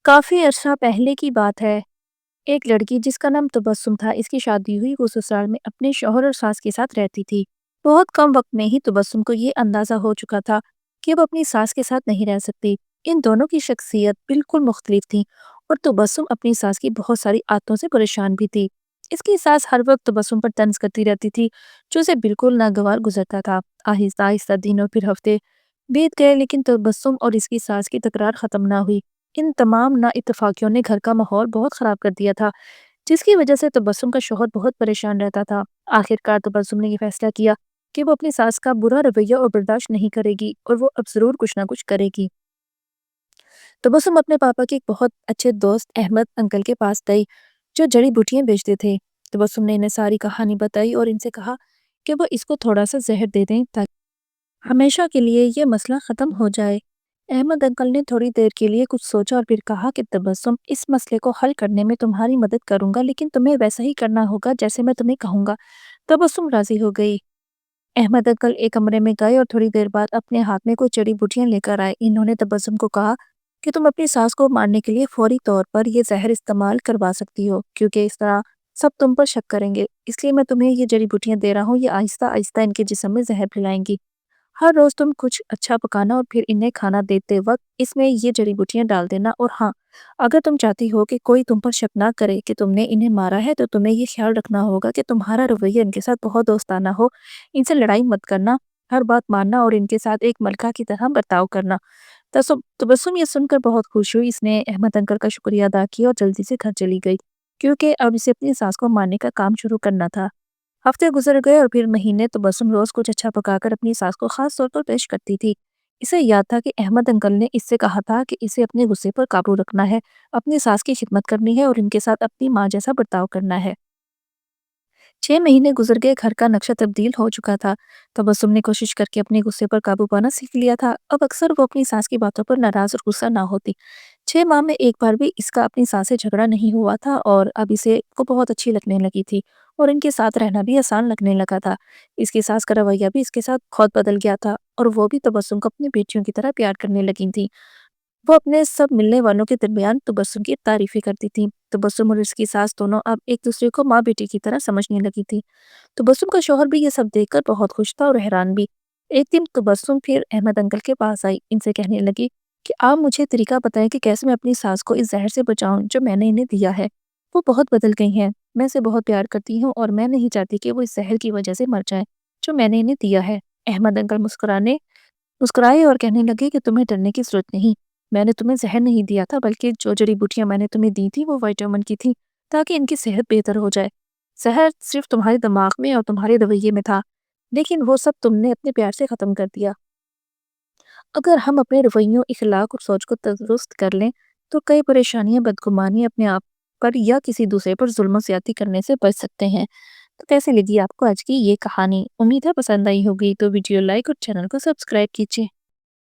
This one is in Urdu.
کافی عرصہ پہلے کی بات ہے۔ ایک لڑکی جس کا نام تبسم تھا، اس کی شادی ہوئی، وہ سسرال میں اپنے شوہر اور ساس کے ساتھ رہتی تھی۔ بہت کم وقت میں ہی تبسم کو یہ اندازہ ہو چکا تھا کہ وہ اپنی ساس کے ساتھ نہیں رہ سکتی۔ ان دونوں کی شخصیت بالکل مختلف تھی اور تبسم اپنی ساس کی بہت ساری عادتوں سے پریشان بھی تھی۔ اس کی ساس ہر وقت تبسم پر طنز کرتی رہتی تھی، جو اسے بالکل ناگوار گزرتا تھا۔ آہستہ آہستہ دنوں پھر ہفتے بیت گئے، لیکن تبسم اور اس کی ساس کی تکرار ختم نہ ہوئی۔ ان تمام نا اتفاقیوں نے گھر کا ماحول بہت خراب کر دیا تھا، جس کی وجہ سے تبسم کا شوہر بہت پریشان رہتا تھا۔ آخرکار تبسم نے یہ فیصلہ کیا کہ وہ اپنی ساس کا برا رویہ اور برداشت نہیں کرے گی اور وہ اب ضرور کچھ نہ کچھ کرے گی۔ تبسم اپنے پاپا کے ایک بہت اچھے دوست احمد انکل کے پاس گئی، جو جڑی بوٹیاں بیچتے تھے۔ تبسم نے انہیں ساری کہانی بتائی اور ان سے کہا کہ وہ اس کو تھوڑا سا زہر دے دیں تاکہ ہمیشہ کے لیے یہ مسئلہ ختم ہو جائے۔ احمد انکل نے تھوڑی دیر کے لیے کچھ سوچا اور پھر کہا کہ تبسم، اس مسئلے کو حل کرنے میں تمہاری مدد کروں گا، لیکن تمہیں ویسا ہی کرنا ہوگا جیسے میں تمہیں کہوں گا۔ تبسم راضی ہو گئی۔ احمد انکل ایک کمرے میں گئے اور تھوڑی دیر بعد اپنے ہاتھ میں کچھ جڑی بوٹیاں لے کر آئے۔ انہوں نے تبسم کو کہا کہ تم اپنی ساس کو مارنے کے لیے فوری طور پر یہ زہر استعمال کروا سکتی ہو، کیونکہ اس طرح سب تم پر شک کریں گے، اس لیے میں تمہیں یہ جڑی بوٹیاں دے رہا ہوں۔ یہ آہستہ آہستہ ان کے جسم میں زہر پھیلائیں گی۔ ہر روز تم کچھ اچھا پکانا اور پھر انہیں کھانا دیتے وقت اس میں یہ جڑی بوٹیاں ڈال دینا، اور ہاں، اگر تم چاہتی ہو کہ کوئی تم پر شک نہ کرے کہ تم نے انہیں مارا ہے، تو تمہیں یہ خیال رکھنا ہوگا کہ تمہارا رویہ ان کے ساتھ بہت دوستانہ ہو، ان سے لڑائی مت کرنا، ہر بات ماننا اور ان کے ساتھ ایک ملکہ کی طرح برتاؤ کرنا۔ تبسم یہ سن کر بہت خوش ہوئی۔ اس نے احمد انکل کا شکریہ ادا کیا اور جلدی سے گھر چلی گئی، کیونکہ اب اسے اپنی ساس کو مارنے کا کام شروع کرنا تھا۔ ہفتے گزر گئے اور پھر مہینے۔ تبسم روز کچھ اچھا پکا کر اپنی ساس کو خاص طور پر پیش کرتی تھی۔ اسے یاد تھا کہ احمد انکل نے اس سے کہا تھا کہ اسے اپنے غصے پر قابو رکھنا ہے، اپنی ساس کی خدمت کرنی ہے اور ان کے ساتھ اپنی ماں جیسا برتاؤ کرنا ہے۔ 6 مہینے گزر گئے، گھر کا نقشہ تبدیل ہو چکا تھا۔ تبسم نے کوشش کر کے اپنے غصے پر قابو پانا سیکھ لیا تھا۔ اب اکثر وہ اپنی ساس کی باتوں پر ناراض اور غصہ نہ ہوتی۔ 6 ماہ میں ایک بار بھی اس کا اپنی ساس سے جھگڑا نہیں ہوا تھا اور اب اسے کو بہت اچھی لگنے لگی تھی اور ان کے ساتھ رہنا بھی آسان لگنے لگا تھا۔ اس کی ساس کا رویہ بھی اس کے ساتھ بہت بدل گیا تھا اور وہ بھی تبسم کو اپنی بیٹیوں کی طرح پیار کرنے لگی تھی۔ وہ اپنے سب ملنے والوں کے درمیان تبسم کی تعریفیں کرتی تھی۔ تبسم اور اس کی ساس دونوں اب ایک دوسرے کو ماں بیٹی کی طرح سمجھنے لگی تھی۔ تبسم کا شوہر بھی یہ سب دیکھ کر بہت خوش تھا اور حیران بھی۔ ایک دن تبسم پھر احمد انکل کے پاس آئی، ان سے کہنے لگی کہ آپ مجھے طریقہ بتائیں کہ کیسے میں اپنی ساس کو اس زہر سے بچاؤں جو میں نے انہیں دیا ہے۔ وہ بہت بدل گئی ہیں، میں اسے بہت پیار کرتی ہوں اور میں نہیں چاہتی کہ وہ اس زہر کی وجہ سے مر جائیں جو میں نے انہیں دیا ہے۔ احمد انکل مسکرائے اور کہنے لگے کہ تمہیں ڈرنے کی ضرورت نہیں، میں نے تمہیں زہر نہیں دیا تھا، بلکہ جو جڑی بوٹیاں میں نے تمہیں دی تھی وہ وائٹامن کی تھی تاکہ ان کی صحت بہتر ہو جائے۔ زہر صرف تمہارے دماغ میں اور تمہارے رویے میں تھا، لیکن وہ سب تم نے اپنے پیار سے ختم کر دیا۔ اگر ہم اپنے رویوں، اخلاق اور سوچ کو درست کر لیں تو کئی پریشانیاں، بدگمانی اپنے آپ پر یا کسی دوسرے پر ظلم و زیادتی کرنے سے بچ سکتے ہیں۔ تو کیسے لگی آپ کو آج کی یہ کہانی؟ امید ہے پسند آئی ہوگی، تو ویڈیو لائک اور چینل کو سبسکرائب کیجیے۔